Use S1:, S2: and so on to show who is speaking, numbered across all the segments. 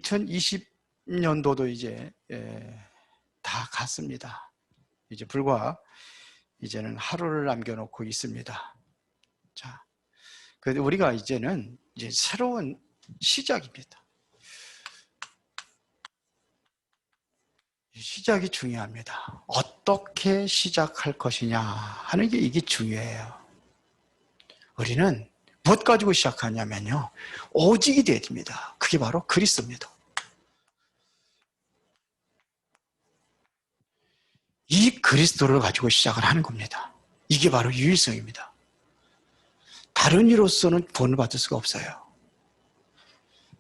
S1: 2020년도도 이제 다 갔습니다. 이제 불과 이제는 하루를 남겨놓고 있습니다. 자, 그래도 우리가 이제는 이제 새로운 시작입니다. 시작이 중요합니다. 어떻게 시작할 것이냐 하는 게 이게 중요해요. 우리는 무엇 가지고 시작하냐면요, 오직이 되어야 됩니다. 그게 바로 그리스도입니다. 이 그리스도를 가지고 시작을 하는 겁니다. 이게 바로 유일성입니다. 다른 이로서는 구원을 받을 수가 없어요.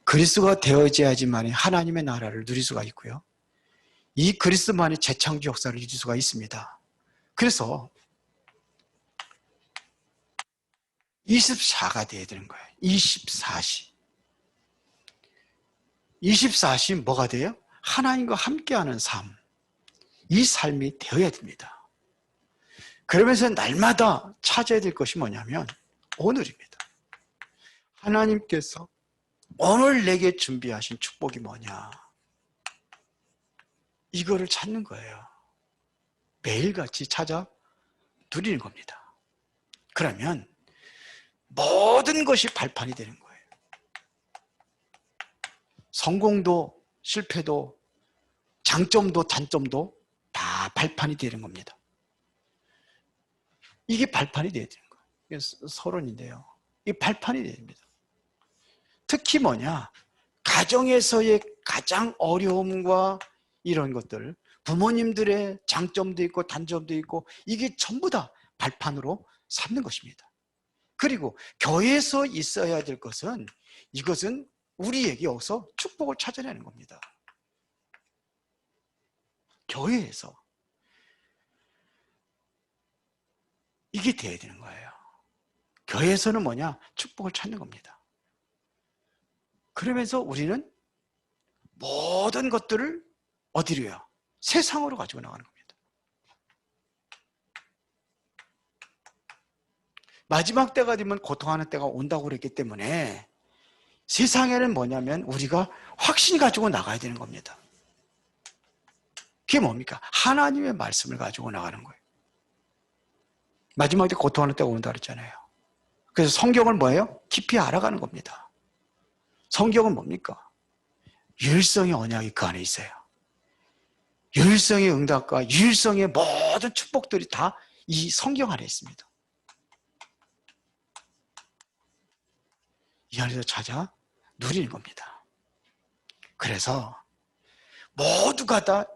S1: 그리스도가 되어져야지만 하나님의 나라를 누릴 수가 있고요, 이 그리스도만이 재창조 역사를 이룰 수가 있습니다. 그래서 24가 되어야 되는 거예요. 24시. 24시 뭐가 돼요? 하나님과 함께하는 삶. 이 삶이 되어야 됩니다. 그러면서 날마다 찾아야 될 것이 뭐냐면 오늘입니다. 하나님께서 오늘 내게 준비하신 축복이 뭐냐, 이거를 찾는 거예요. 매일같이 찾아 누리는 겁니다. 그러면 모든 것이 발판이 되는 거예요. 성공도 실패도 장점도 단점도 다 발판이 되는 겁니다. 이게 발판이 되어야 되는 거예요. 이게 서론인데요, 이게 발판이 되어야 됩니다. 특히 뭐냐, 가정에서의 가장 어려움과 이런 것들, 부모님들의 장점도 있고 단점도 있고, 이게 전부 다 발판으로 삼는 것입니다. 그리고 교회에서 있어야 될 것은, 이것은 우리에게 여기서 축복을 찾아내는 겁니다. 교회에서 이게 돼야 되는 거예요. 교회에서는 뭐냐, 축복을 찾는 겁니다. 그러면서 우리는 모든 것들을 어디로요? 세상으로 가지고 나가는 겁니다. 마지막 때가 되면 고통하는 때가 온다고 그랬기 때문에 세상에는 뭐냐면 우리가 확신 가지고 나가야 되는 겁니다. 그게 뭡니까? 하나님의 말씀을 가지고 나가는 거예요. 마지막 때 고통하는 때가 온다 그랬잖아요. 그래서 성경을 뭐예요? 깊이 알아가는 겁니다. 성경은 뭡니까? 유일성의 언약이 그 안에 있어요. 유일성의 응답과 유일성의 모든 축복들이 다 이 성경 안에 있습니다. 이 안에서 찾아 누리는 겁니다. 그래서 모두가 다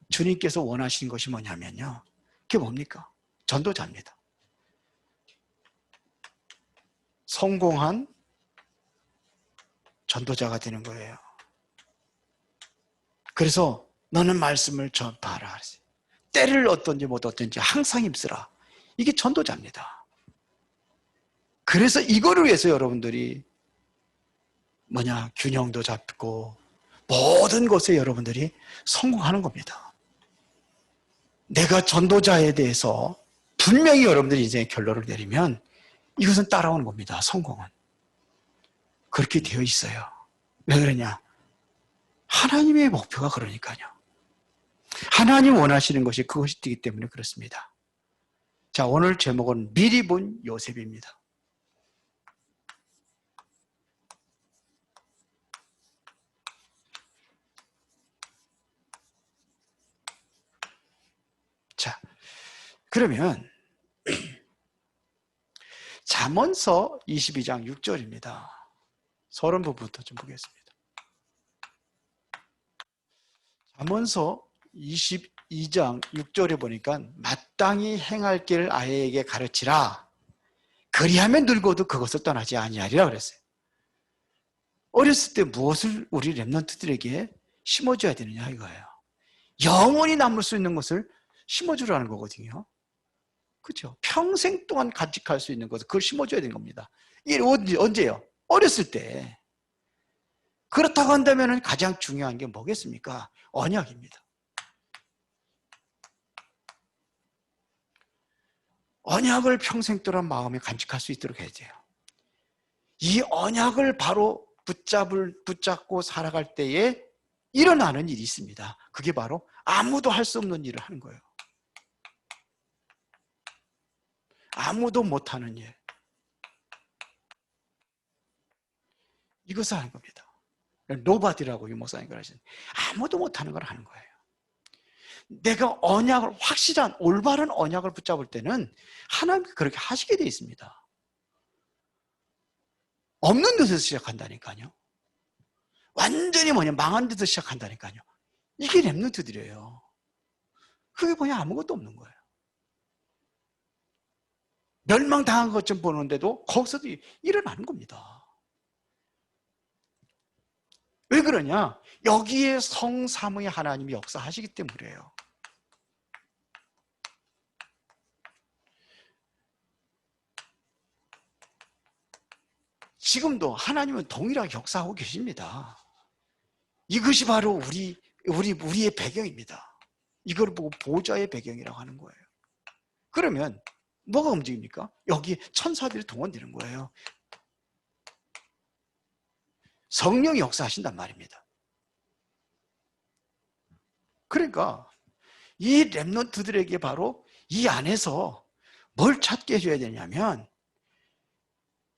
S1: 주님께서 원하시는 것이 뭐냐면요, 그게 뭡니까? 전도자입니다. 성공한 전도자가 되는 거예요. 그래서 너는 말씀을 전파하라. 때를 어떤지 못 어떤지 항상 힘쓰라. 이게 전도자입니다. 그래서 이거를 위해서 여러분들이 뭐냐, 균형도 잡고 모든 것에 여러분들이 성공하는 겁니다. 내가 전도자에 대해서 분명히 여러분들이 인생의 결론을 내리면 이것은 따라오는 겁니다. 성공은. 그렇게 되어 있어요. 왜 그러냐? 하나님의 목표가 그러니까요. 하나님 원하시는 것이 그것이 되기 때문에 그렇습니다. 자, 오늘 제목은 미리 본 요셉입니다. 자, 그러면 잠언서 22장 6절입니다. 서론 부분부터 좀 보겠습니다. 잠언서 22장 6절에 보니까 마땅히 행할 길을 아이에게 가르치라. 그리하면 늙어도 그것을 떠나지 아니하리라 그랬어요. 어렸을 때 무엇을 우리 렘넌트들에게 심어줘야 되느냐 이거예요. 영원히 남을 수 있는 것을 심어주라는 거거든요. 그렇죠? 평생 동안 간직할 수 있는 것을 그걸 심어줘야 되는 겁니다. 이게 언제요? 어렸을 때. 그렇다고 한다면 가장 중요한 게 뭐겠습니까? 언약입니다. 언약을 평생 동안 마음에 간직할 수 있도록 해야 돼요. 이 언약을 바로 붙잡고 살아갈 때에 일어나는 일이 있습니다. 그게 바로 아무도 할 수 없는 일을 하는 거예요. 아무도 못하는 일. 이것을 하는 겁니다. 노바디라고 이 목사님 그러시는, 아무도 못하는 걸 하는 거예요. 내가 언약을, 확실한 올바른 언약을 붙잡을 때는 하나님께 그렇게 하시게 되어 있습니다. 없는 데서 시작한다니까요. 완전히 망한 데서 시작한다니까요. 이게 랩런트들이에요. 그게 아무것도 없는 거예요. 멸망당한 것처럼 보는데도 거기서도 일어나는 겁니다. 왜 그러냐? 여기에 성삼의 하나님이 역사하시기 때문에 그래요. 지금도 하나님은 동일하게 역사하고 계십니다. 이것이 바로 우리의 배경입니다. 이걸 보고 보좌의 배경이라고 하는 거예요. 그러면 뭐가 움직입니까? 여기 천사들이 동원되는 거예요. 성령이 역사하신단 말입니다. 그러니까 이 렘넌트들에게 바로 이 안에서 뭘 찾게 해줘야 되냐면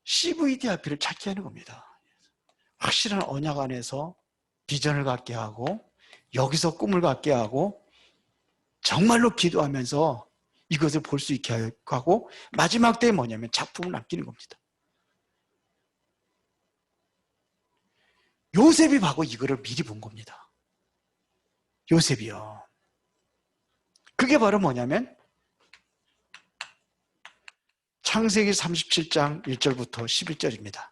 S1: CVDIP를 찾게 하는 겁니다. 확실한 언약 안에서 비전을 갖게 하고, 여기서 꿈을 갖게 하고, 정말로 기도하면서 이것을 볼 수 있게 하고, 마지막 때에 뭐냐면 작품을 남기는 겁니다. 요셉이 바로 이거를 미리 본 겁니다. 요셉이요. 그게 바로 뭐냐면 창세기 37장 1절부터 11절입니다.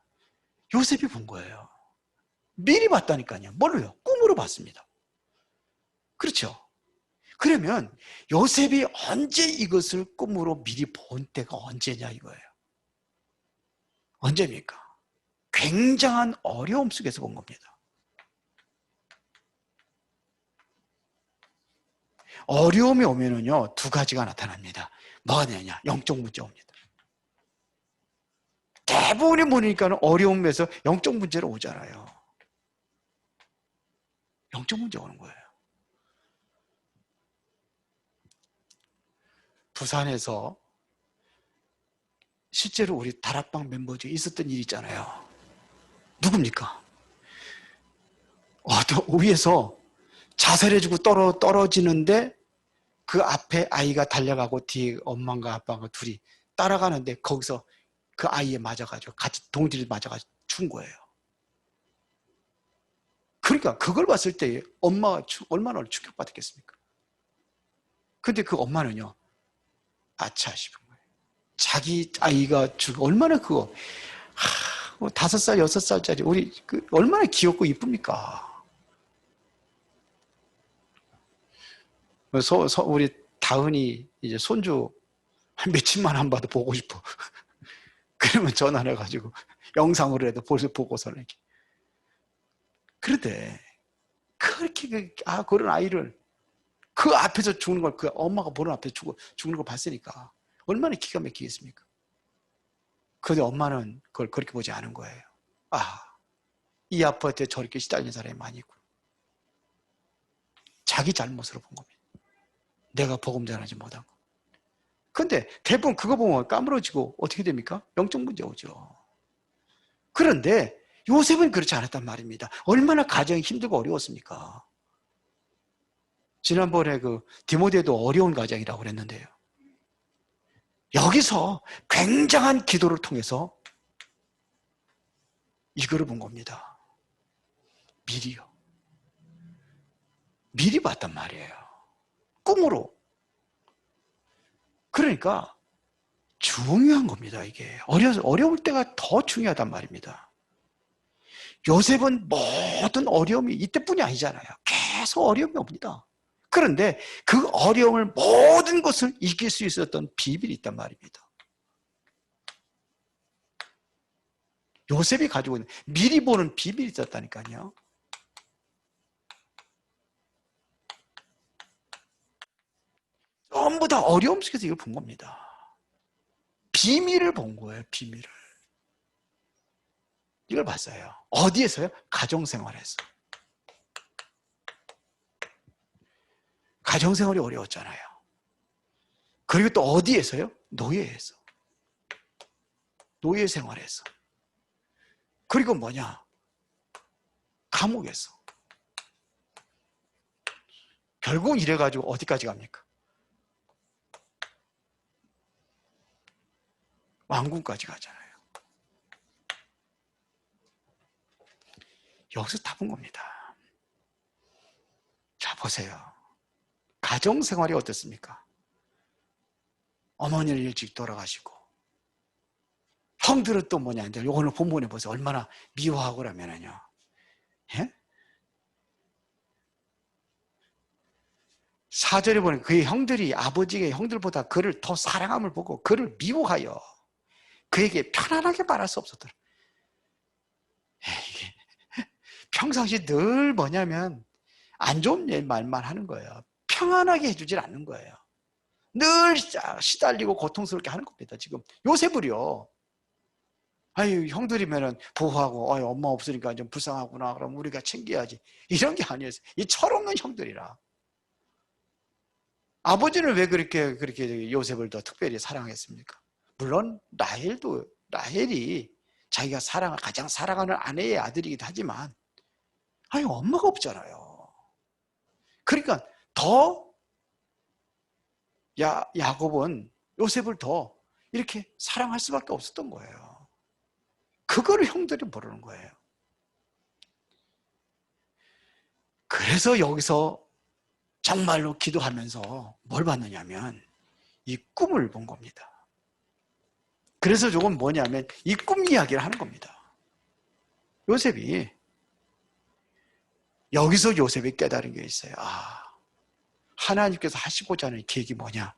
S1: 요셉이 본 거예요. 미리 봤다니까요. 뭘로요? 꿈으로 봤습니다. 그렇죠? 그러면 요셉이 언제 이것을 꿈으로 미리 본 때가 언제냐 이거예요. 언제입니까? 굉장한 어려움 속에서 본 겁니다. 어려움이 오면은요, 두 가지가 나타납니다. 뭐가 되냐? 영적 문제 옵니다. 대부분이 보니까 어려움에서 영적 문제로 오잖아요. 영적 문제 오는 거예요. 부산에서 실제로 우리 다락방 멤버 중에 있었던 일이 있잖아요. 누굽니까? 위에서 자살해주고 떨어지는데 그 앞에 아이가 달려가고 뒤에 엄마가 아빠가 둘이 따라가는데 거기서 그 아이에 맞아가지고 같이 동지를 맞아가지고 죽은 거예요. 그러니까 그걸 봤을 때 엄마가 얼마나 충격받았겠습니까? 근데 그 엄마는요, 아차 싶은 거예요. 자기 아이가 얼마나 그거 5살, 6살짜리 우리 얼마나 귀엽고 이쁩니까? 우리 다은이 이제 손주 한 며칠만 안 봐도 보고 싶어. 그러면 전화를 해가지고 영상으로라도 보고서는 이렇게. 그런데 그렇게 그런 아이를 그 앞에서 죽는 걸, 그 엄마가 보는 앞에서 죽는 걸 봤으니까 얼마나 기가 막히겠습니까? 그런데 엄마는 그걸 그렇게 보지 않은 거예요. 이 아빠한테 저렇게 시달리는 사람이 많이 있고, 자기 잘못으로 본 겁니다. 내가 복음 전하지 못한 거. 근데 대부분 그거 보면 까무러지고 어떻게 됩니까? 영적 문제 오죠. 그런데 요셉은 그렇지 않았단 말입니다. 얼마나 가정이 힘들고 어려웠습니까? 지난번에 디모데도 어려운 가정이라고 그랬는데요. 여기서 굉장한 기도를 통해서 이거를 본 겁니다. 미리요. 미리 봤단 말이에요. 꿈으로. 그러니까 중요한 겁니다. 이게 어려울 때가 더 중요하단 말입니다. 요셉은 모든 어려움이 이때뿐이 아니잖아요. 계속 어려움이 옵니다. 그런데 그 어려움을, 모든 것을 이길 수 있었던 비밀이 있단 말입니다. 요셉이 가지고 있는 미리 보는 비밀이 있었다니까요. 전부 다 어려움 속에서 이걸 본 겁니다. 비밀을 본 거예요. 비밀을. 이걸 봤어요. 어디에서요? 가정생활에서. 가정생활이 어려웠잖아요. 그리고 또 어디에서요? 노예에서. 노예 생활에서. 그리고 뭐냐? 감옥에서. 결국 이래가지고 어디까지 갑니까? 왕궁까지 가잖아요. 여기서 답은 겁니다. 자, 보세요. 가정생활이 어떻습니까? 어머니는 일찍 돌아가시고, 형들은 또 뭐냐, 이제 오늘 본문에 보세요. 얼마나 미워하고 그러면은요. 예? 4절에 보면 그의 형들이 아버지의 형들보다 그를 더 사랑함을 보고 그를 미워하여 그에게 편안하게 말할 수 없었더라. 이게 평상시 늘 뭐냐면 안 좋은 말만 하는 거예요. 평안하게 해주질 않는 거예요. 늘 시달리고 고통스럽게 하는 겁니다. 지금 요셉을요. 아유, 형들이면은 보호하고, 아유, 엄마 없으니까 좀 불쌍하구나. 그럼 우리가 챙겨야지. 이런 게 아니었어요. 이 철없는 형들이라. 아버지는 왜 그렇게 요셉을 더 특별히 사랑했습니까? 물론 라헬이 자기가 가장 사랑하는 아내의 아들이기도 하지만, 아유, 엄마가 없잖아요. 그러니까 더 야곱은 요셉을 더 이렇게 사랑할 수밖에 없었던 거예요. 그거를 형들이 모르는 거예요. 그래서 여기서 정말로 기도하면서 뭘 봤느냐면 이 꿈을 본 겁니다. 그래서 조금 뭐냐면 이 꿈 이야기를 하는 겁니다. 요셉이 여기서 요셉이 깨달은 게 있어요. 아, 하나님께서 하시고자 하는 계획이 뭐냐,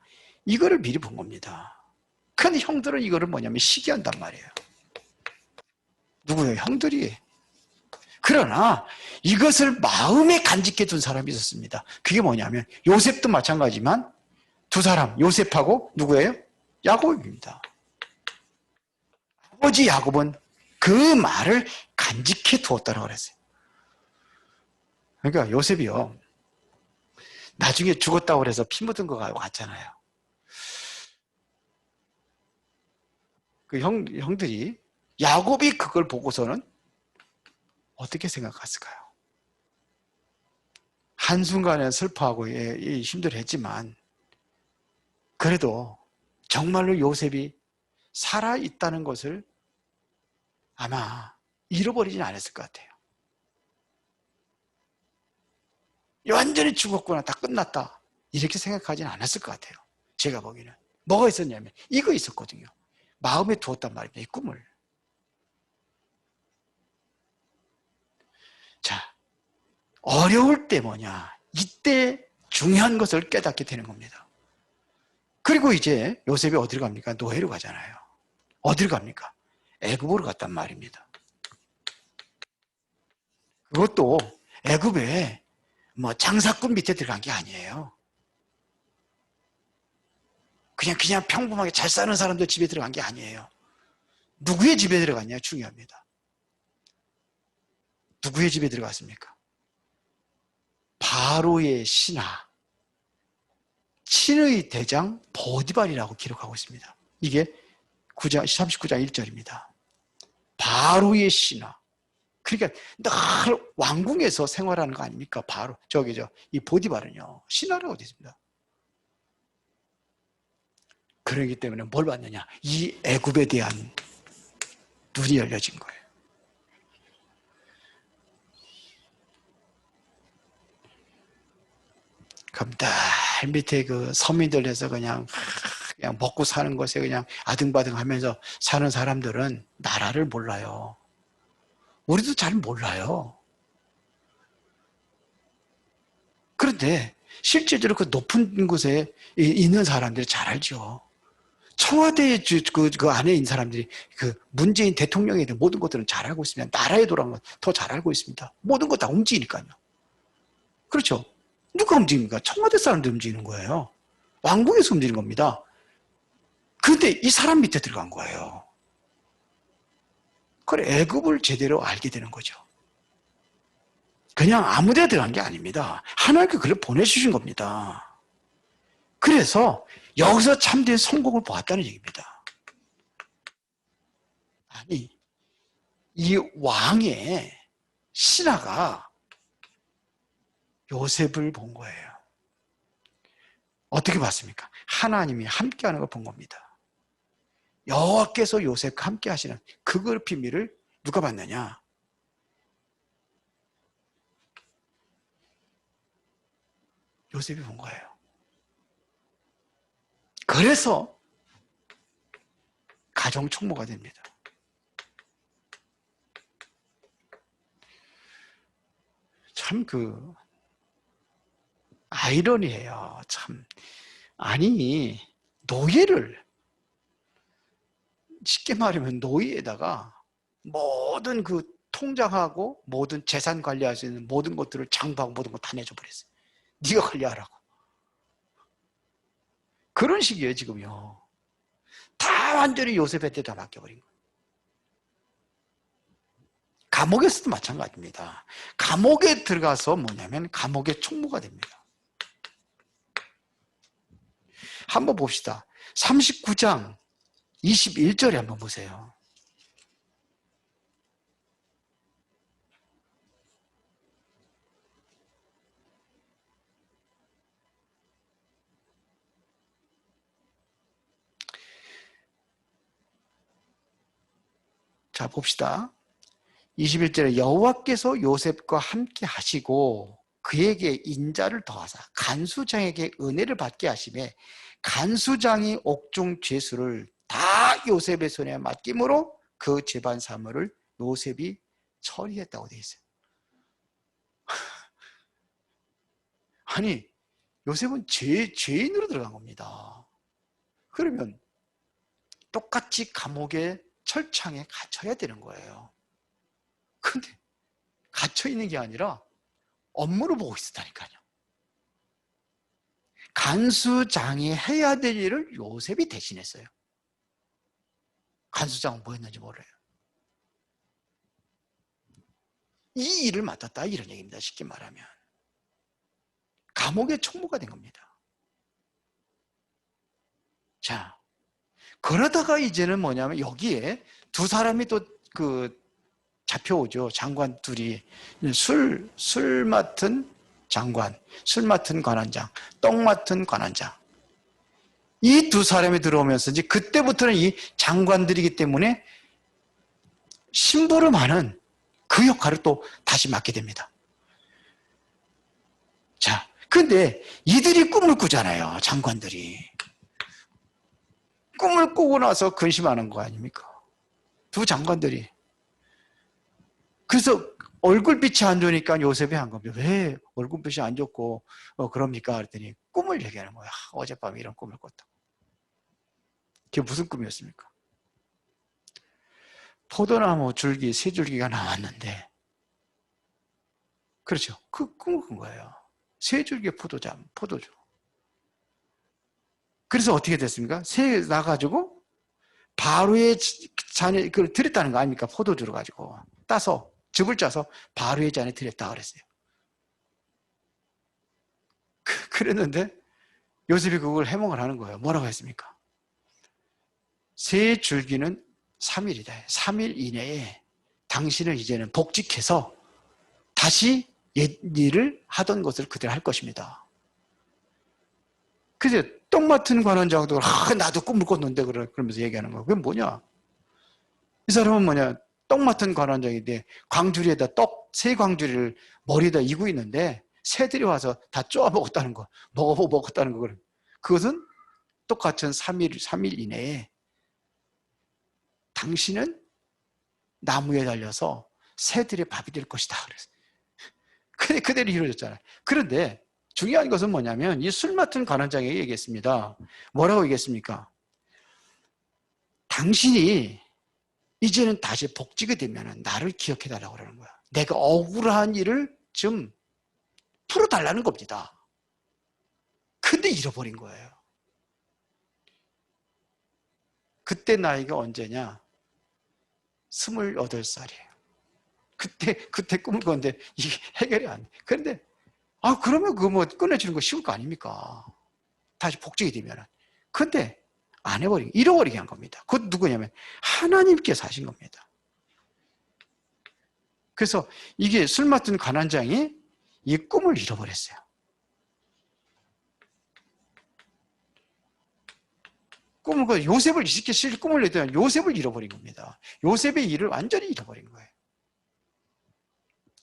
S1: 이거를 미리 본 겁니다. 근데 형들은 이거를 뭐냐면 시기한단 말이에요. 누구예요? 형들이. 그러나 이것을 마음에 간직해 둔 사람이 있었습니다. 그게 뭐냐면 요셉도 마찬가지지만 두 사람, 요셉하고 누구예요? 야곱입니다. 아버지 야곱은 그 말을 간직해 두었다고 그랬어요. 그러니까 요셉이요, 나중에 죽었다고 해서 피 묻은 거 가지고 갔잖아요. 그 형들이 야곱이 그걸 보고서는 어떻게 생각했을까요? 한순간에 슬퍼하고 힘들었지만 그래도 정말로 요셉이 살아있다는 것을 아마 잃어버리진 않았을 것 같아요. 완전히 죽었구나, 다 끝났다, 이렇게 생각하지는 않았을 것 같아요. 제가 보기에는 뭐가 있었냐면 이거 있었거든요. 마음에 두었단 말입니다. 이 꿈을. 자, 어려울 때 뭐냐, 이때 중요한 것을 깨닫게 되는 겁니다. 그리고 이제 요셉이 어디로 갑니까? 노예로 가잖아요. 어디로 갑니까? 애굽으로 갔단 말입니다. 그것도 애굽에 뭐 장사꾼 밑에 들어간 게 아니에요. 그냥 평범하게 잘 사는 사람들 집에 들어간 게 아니에요. 누구의 집에 들어갔냐 중요합니다. 누구의 집에 들어갔습니까? 바로의 신하, 친의 대장 보디발이라고 기록하고 있습니다. 이게 39장 1절입니다. 바로의 신하. 그러니까 늘 왕궁에서 생활하는 거 아닙니까? 바로 이 보디발은요, 신하라고 되어 있습니다. 그러기 때문에 뭘 봤느냐, 이 애굽에 대한 눈이 열려진 거예요. 그럼 날 밑에 그 서민들에서 그냥 먹고 사는 것에 그냥 아등바등 하면서 사는 사람들은 나라를 몰라요. 우리도 잘 몰라요. 그런데 실제적으로 그 높은 곳에 있는 사람들이 잘 알죠. 청와대 그 안에 있는 사람들이 그 문재인 대통령에 대한 모든 것들은 잘 알고 있습니다. 나라에 돌아간 건 더 잘 알고 있습니다. 모든 것 다 움직이니까요. 그렇죠? 누가 움직입니까? 청와대 사람들이 움직이는 거예요. 왕궁에서 움직이는 겁니다. 그런데 이 사람 밑에 들어간 거예요. 그래, 애굽을 제대로 알게 되는 거죠. 그냥 아무 데 들어간 게 아닙니다. 하나님께 그걸 보내주신 겁니다. 그래서 여기서 참된 성공을 보았다는 얘기입니다. 아니, 이 왕의 신하가 요셉을 본 거예요. 어떻게 봤습니까? 하나님이 함께하는 걸 본 겁니다. 여호와께서 요셉과 함께 하시는 그 비밀을 누가 봤느냐? 요셉이 본 거예요. 그래서 가정 총무가 됩니다. 참 아이러니해요. 참. 아니, 노예를, 쉽게 말하면 노예에다가 모든 통장하고 모든 재산 관리할 수 있는 모든 것들을 장부하고 모든 거 다 내줘 버렸어요. 네가 관리하라고. 그런 식이에요, 지금요. 다 완전히 요셉한테 다 맡겨버린 거예요. 감옥에서도 마찬가지입니다. 감옥에 들어가서 뭐냐면 감옥의 총무가 됩니다. 한번 봅시다. 39장 21절에 한번 보세요. 자, 봅시다. 21절에 여호와께서 요셉과 함께 하시고 그에게 인자를 더하사 간수장에게 은혜를 받게 하심에 간수장이 옥중 죄수를 다 요셉의 손에 맡김으로 그 재반 사물을 요셉이 처리했다고 되어 있어요. 아니, 요셉은 죄인으로 들어간 겁니다. 그러면 똑같이 감옥의 철창에 갇혀야 되는 거예요. 근데 갇혀 있는 게 아니라 업무를 보고 있었다니까요. 간수장이 해야 될 일을 요셉이 대신했어요. 간수장은 뭐 했는지 몰라요. 이 일을 맡았다 이런 얘기입니다. 쉽게 말하면 감옥의 총무가 된 겁니다. 자, 그러다가 이제는 뭐냐면 여기에 두 사람이 또 잡혀오죠. 장관 둘이 술 맡은 장관, 술 맡은 관원장, 떡 맡은 관원장. 이 두 사람이 들어오면서 이제 그때부터는 이 장관들이기 때문에 심부름하는 그 역할을 또 다시 맡게 됩니다. 자, 근데 이들이 꿈을 꾸잖아요. 장관들이. 꿈을 꾸고 나서 근심하는 거 아닙니까? 두 장관들이. 그래서 얼굴빛이 안 좋으니까 요셉이 한 겁니다. 왜 얼굴빛이 안 좋고 그럽니까? 그랬더니 꿈을 얘기하는 거야. 어젯밤에 이런 꿈을 꿨다. 그게 무슨 꿈이었습니까? 포도나무 줄기, 세 줄기가 나왔는데, 그렇죠. 그 꿈을 꾼 거예요. 세 줄기의 포도주. 그래서 어떻게 됐습니까? 새 나가지고 바로의 잔에 그걸 들였다는 거 아닙니까? 포도주를 가지고 따서 즙을 짜서 바로의 잔에 들였다 그랬어요. 그랬는데 요셉이 그걸 해몽을 하는 거예요. 뭐라고 했습니까? 세 줄기는 3일이다. 3일 이내에 당신은 이제는 복직해서 다시 옛 일을 하던 것을 그대로 할 것입니다. 그래서 떡 맡은 관원장도 나도 꿈을 꿨는데 그러면서 얘기하는 거야. 그게 뭐냐? 이 사람은 뭐냐? 떡 맡은 관원장인데 광주리에다 새 광주리를 머리에다 이고 있는데 새들이 와서 다 쪼아 먹었다는 거. 먹었다는 거. 그것은 똑같은 3일 이내에 당신은 나무에 달려서 새들의 밥이 될 것이다. 그랬어요. 근데 그대로 이루어졌잖아요. 그런데 중요한 것은 뭐냐면 이 술 맡은 관원장에게 얘기했습니다. 뭐라고 얘기했습니까? 당신이 이제는 다시 복직이 되면 나를 기억해달라고 그러는 거야. 내가 억울한 일을 좀 풀어달라는 겁니다. 근데 잃어버린 거예요. 그때 나이가 언제냐? 28살이에요. 그때 꿈을 꿨는데 이게 해결이 안 돼. 그런데 그러면 그거 뭐 끝내주는 거 쉬울 거 아닙니까? 다시 복직이 되면은. 근데 안 해버리고 잃어버리게 한 겁니다. 그것 누구냐면 하나님께서 하신 겁니다. 그래서 이게 술 맡은 관원장이 이 꿈을 잃어버렸어요. 꿈을, 요셉을 이렇게 실 꿈을 내더니 요셉을 잃어버린 겁니다. 요셉의 일을 완전히 잃어버린 거예요.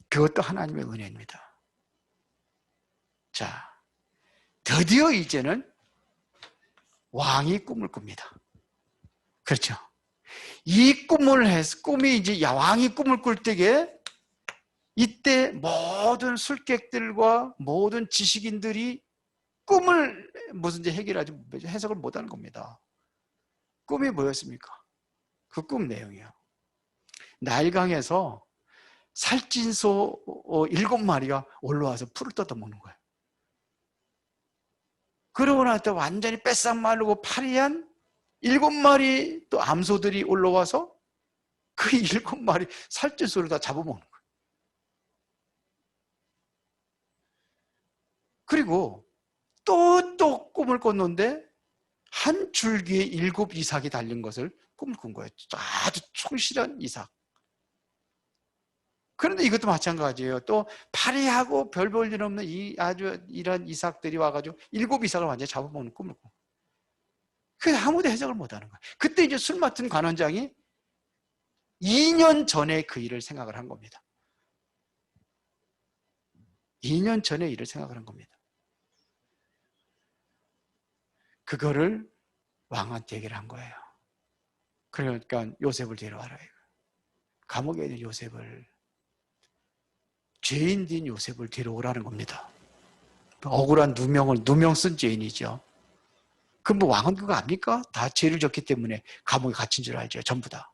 S1: 그것도 하나님의 은혜입니다. 자, 드디어 이제는 왕이 꿈을 꿉니다. 그렇죠. 이 꿈이 이제 왕이 꿈을 꿀 때에 이때 모든 술객들과 모든 지식인들이 꿈을 무슨 해결하지 해석을 못하는 겁니다. 꿈이 뭐였습니까? 그 꿈 내용이요. 나일강에서 살찐소 7마리가 올라와서 풀을 뜯어먹는 거예요. 그러고 나서 완전히 뺏싹 마르고 파리한 7마리 또 암소들이 올라와서 그 7마리 살찐소를 다 잡아먹는 거예요. 그리고 또 꿈을 꿨는데 한 줄기에 7 이삭이 달린 것을 꿈을 꾼 거예요. 아주 충실한 이삭. 그런데 이것도 마찬가지예요. 또 파리하고 별 볼 일 없는 아주 이런 이삭들이 와가지고 7 이삭을 완전히 잡아먹는 꿈을 꿔. 그래서 아무도 해석을 못하는 거예요. 그때 이제 술 맡은 관원장이 2년 전에 그 일을 생각을 한 겁니다. 2년 전에 일을 생각을 한 겁니다. 그거를 왕한테 얘기를 한 거예요. 그러니까 요셉을 데려와라. 감옥에 있는 요셉을, 죄인된 요셉을 데려오라는 겁니다. 억울한 누명 쓴 죄인이죠. 그럼 뭐 왕은 그거 압니까? 다 죄를 졌기 때문에 감옥에 갇힌 줄 알죠. 전부 다.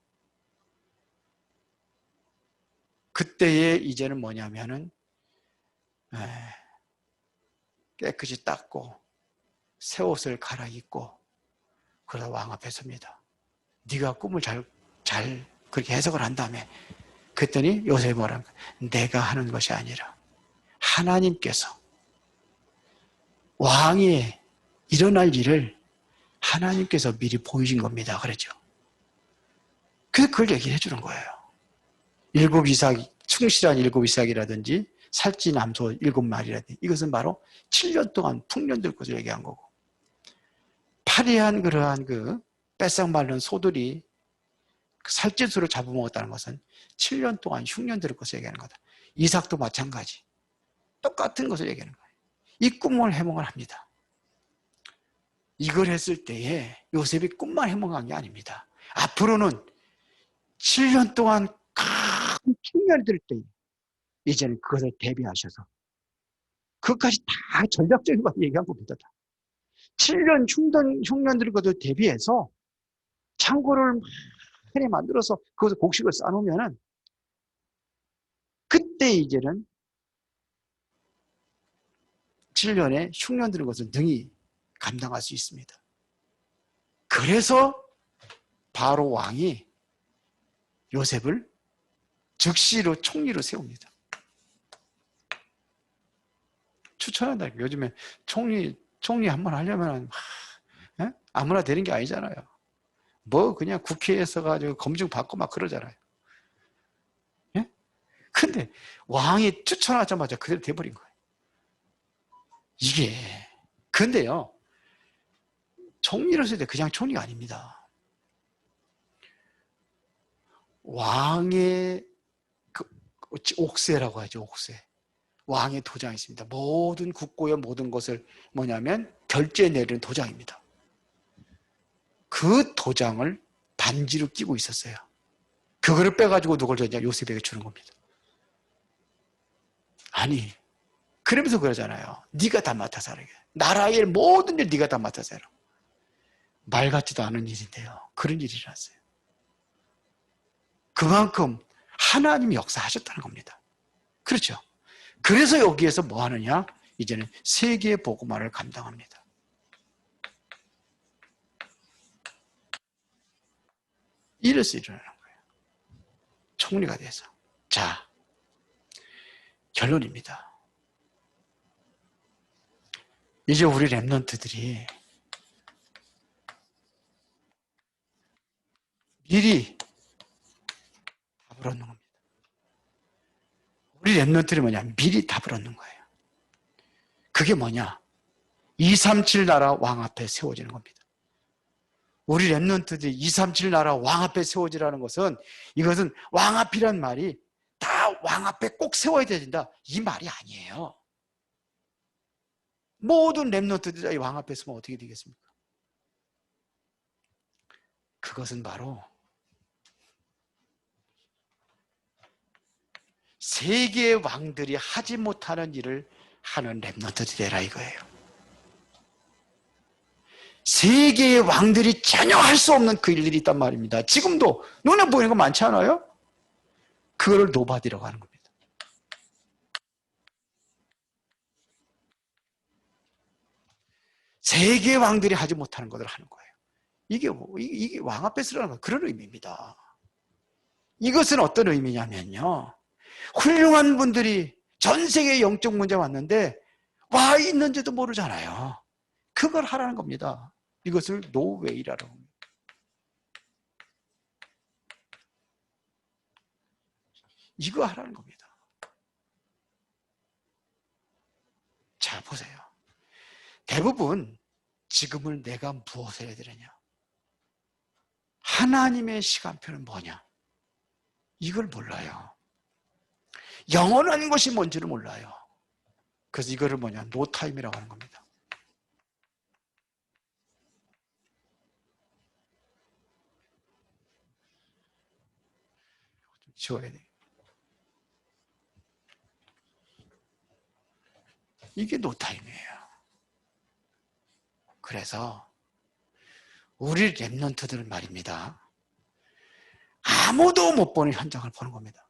S1: 그때에 이제는 뭐냐면은 깨끗이 닦고 새 옷을 갈아입고 그러다 왕 앞에 섭니다. 네가 꿈을 잘 그렇게 해석을 한다며. 그랬더니 요셉이 뭐라는 거야? 내가 하는 것이 아니라 하나님께서 왕이 일어날 일을 하나님께서 미리 보이신 겁니다. 그랬죠. 그래서 그걸 얘기해 주는 거예요. 7 이삭, 충실한 7 이삭이라든지 살찐 암소 7마리라든지 이것은 바로 7년 동안 풍년될 것을 얘기한 거고, 파리한 그러한 그 뺏싹 마른 소들이 살찐 소를 잡아먹었다는 것은 7년 동안 흉년 들을 것을 얘기하는 거다. 이삭도 마찬가지. 똑같은 것을 얘기하는 거예요. 이 꿈을 해몽을 합니다. 이걸 했을 때에 요셉이 꿈만 해몽한 게 아닙니다. 앞으로는 7년 동안 큰 흉년이 들 때 이제는 그것을 대비하셔서 그것까지 다 전략적인 걸 얘기한 겁니다. 7년 흉년 들 것을 대비해서 창고를 많이 만들어서 그것을 곡식을 쌓아놓으면은 그때 이제는 7년에 흉년 드는 것을 능히 감당할 수 있습니다. 그래서 바로 왕이 요셉을 즉시로 총리로 세웁니다. 추천한다. 요즘에 총리 한번 하려면 아무나 되는 게 아니잖아요. 뭐 그냥 국회에서 가지고 검증 받고 막 그러잖아요. 예? 근데 왕이 추천하자마자 그대로 돼버린 거예요. 이게 근데요, 총리로 쓸 때 그냥 총리가 아닙니다. 왕의 그 옥새라고 하죠. 옥새. 왕의 도장이 있습니다. 모든 국고의 모든 것을 뭐냐면 결제 내리는 도장입니다. 그 도장을 반지로 끼고 있었어요. 그거를 빼가지고 누굴 줬냐? 요셉에게 주는 겁니다. 아니, 그러면서 그러잖아요. 네가 다 맡아서 하라. 나라의 모든 일 네가 다 맡아서 해라. 말 같지도 않은 일인데요. 그런 일이 일어났어요. 그만큼 하나님이 역사하셨다는 겁니다. 그렇죠? 그래서 여기에서 뭐 하느냐? 이제는 세계 복음화를 감당합니다. 이래서 일어나는 거예요. 총리가 돼서. 자, 결론입니다. 이제 우리 렘넌트들이 미리 답을 얻는 겁니다. 우리 렘넌트들이 뭐냐? 미리 답을 얻는 거예요. 그게 뭐냐? 237 나라 왕 앞에 세워지는 겁니다. 우리 렘넌트들이 237 나라 왕 앞에 세워지라는 것은, 이것은 왕 앞이란 말이 다 왕 앞에 꼭 세워야 된다, 이 말이 아니에요. 모든 렘넌트들이 왕 앞에 서면 어떻게 되겠습니까? 그것은 바로 세계의 왕들이 하지 못하는 일을 하는 렘넌트들이 되라 이거예요. 세계의 왕들이 전혀 할 수 없는 그 일들이 있단 말입니다. 지금도 눈에 보이는 거 많지 않아요? 그거를 노바디라고 하는 겁니다. 세계의 왕들이 하지 못하는 것을 하는 거예요. 이게 왕 앞에 서라는 거, 그런 의미입니다. 이것은 어떤 의미냐면요, 훌륭한 분들이 전 세계에 영적 문제 왔는데 와 있는지도 모르잖아요. 그걸 하라는 겁니다. 이것을 노웨이라고 합니다. 이거 하라는 겁니다. 자, 보세요. 대부분 지금을 내가 무엇을 해야 되느냐? 하나님의 시간표는 뭐냐? 이걸 몰라요. 영원한 것이 뭔지를 몰라요. 그래서 이거를 뭐냐? 노타임이라고 하는 겁니다. 좀 지워야 돼. 이게 노타임이에요. 그래서 우리 렘넌트들은 말입니다, 아무도 못 보는 현장을 보는 겁니다.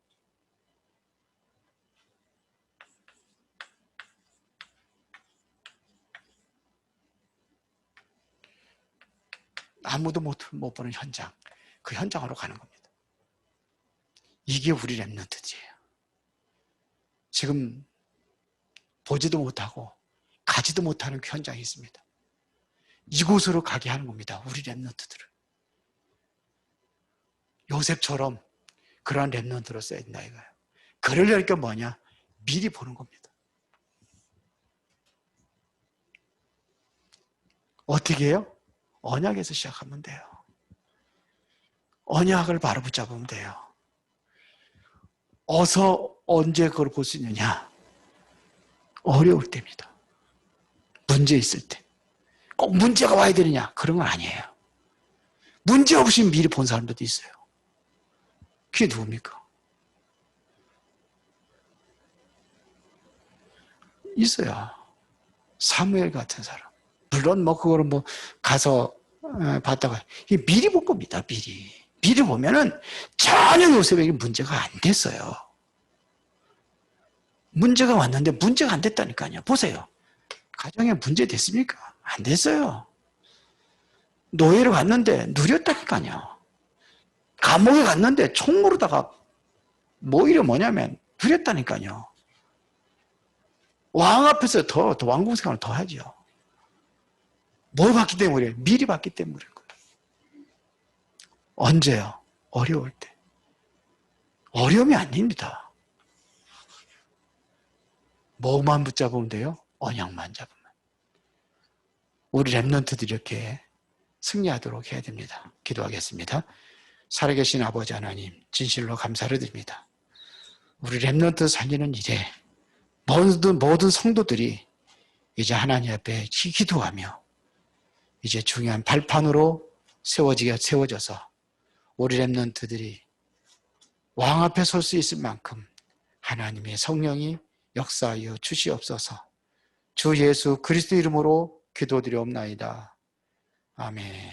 S1: 아무도 못 보는 현장, 그 현장으로 가는 겁니다. 이게 우리 렘넌트들이에요. 지금 보지도 못하고 가지도 못하는 그 현장이 있습니다. 이곳으로 가게 하는 겁니다. 우리 렘넌트들을. 요셉처럼 그러한 렘넌트로 써야 된다 이거예요. 그러려니까 뭐냐? 미리 보는 겁니다. 어떻게 해요? 언약에서 시작하면 돼요. 언약을 바로 붙잡으면 돼요. 어서 언제 그걸 볼 수 있느냐? 어려울 때입니다. 문제 있을 때. 꼭 문제가 와야 되느냐? 그런 건 아니에요. 문제 없이 미리 본 사람들도 있어요. 그게 누굽니까? 있어요. 사무엘 같은 사람. 물론 뭐 그거를 뭐 가서 봤다가, 이게 미리 본 겁니다. 미리 보면은 전혀 요셉에게 문제가 안 됐어요. 문제가 왔는데 문제가 안 됐다니까요. 보세요. 가정에 문제 됐습니까? 안 됐어요. 노예로 갔는데 누렸다니까요. 감옥에 갔는데 총으로다가 오히려 뭐냐면 누렸다니까요. 왕 앞에서 더 왕궁 생활을 더 하죠. 뭘 봤기 때문에? 미리 봤기 때문에. 언제요? 어려울 때. 어려움이 아닙니다. 뭐만 붙잡으면 돼요? 언약만 잡으면. 우리 렘넌트들이 이렇게 승리하도록 해야 됩니다. 기도하겠습니다. 살아계신 아버지 하나님, 진실로 감사를 드립니다. 우리 렘넌트 살리는 일에 모든 성도들이 이제 하나님 앞에 기도하며 이제 중요한 발판으로 세워져서 우리 렘넌트들이 왕 앞에 설 수 있을 만큼 하나님의 성령이 역사하여 주시옵소서. 주 예수 그리스도 이름으로 기도드리옵나이다. 아멘.